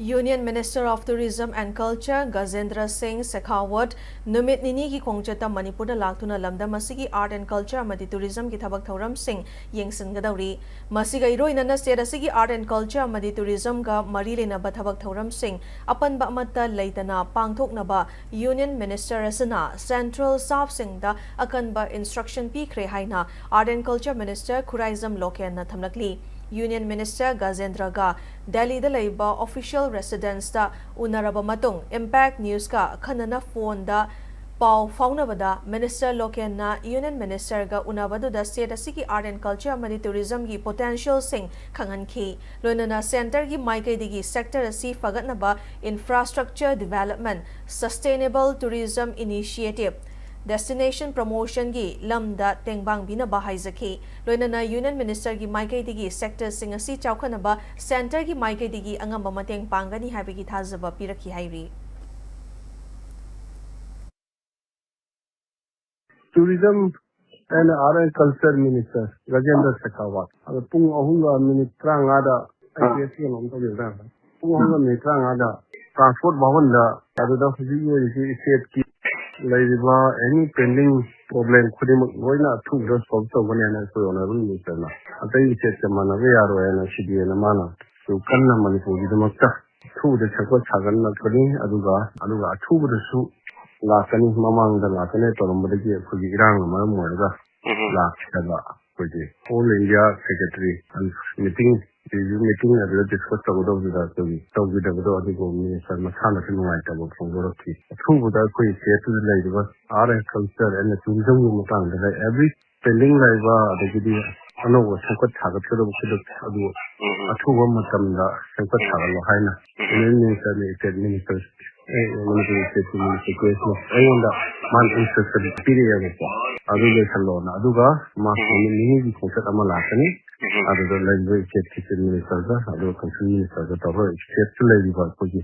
Union Minister of Tourism and Culture Gajendra Singh Shekhawat numit nini ki khongchata Manipur da laktuna lamda masigi art and culture amadi tourism ki thabak thauram sing yengsingadawri masiga iroina na state asigi art and culture amadi tourism ga mari lena ba thabak thauram sing apan ba amata leitana pangthoknaba Union Minister asana Central Staff sing da akan ba instruction pikre haina Art and Culture Minister Khuraizam Loken na thamlakli Union Minister Gajendra ga Delhi da leiba official residence da unaraba matung Impact News ka khanana phone da pau faunabada Minister Loken na Union Minister ga unabadu da state asigi art and culture amadi tourism gi potential sing khangan khi loinana center gi maikai digi sector asi fagatnaba infrastructure development sustainable tourism initiative Destination promotion gi lamda tengbang bina bahai zakhi loinana Union Minister gi maikai digi sector sing asi chawkhanaba center gi maikai digi angamba mateng pangani habigi thazaba pirakhi hairi Tourism and Art and Culture Minister Gajendra Shekhawat. Pung ahunga ministra ngada IPSC nomto yeda. Pung ahunga ministra ngada transport bhavan da aduda fujiyo state ki laiba any pending problem khudi moina thu just solve to bane na so ona run minister na. Atai state mana ve yaro na CDA na mana. So kanna Manipuri da makta thu da chakwa chagan na khudi aduga thu da su Lakani mamang da lakane tolombrigi kuji irang mamorga lakada kuji All India Secretary and meeting at discuss about the minister Makana Finwaita from Goroki. Two would I say to the lady was art and culture and the tourism mutang every pending liva the gidi ano was Sankat Tagapur a two woman come the Sankat Tagalohina. Ministers man interested period adulation loan aduga mas mini concept amalakani adu language kitchen minister da adu country minister da toro state level ba kuji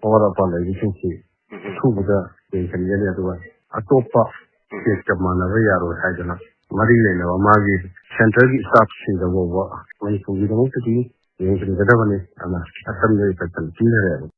or upon the agency two da they can get adu atopa state mana ve yaro haidana mari le na magi central staff sin da wo mani kuji da mutu di yin da bane ana assembly ka tantin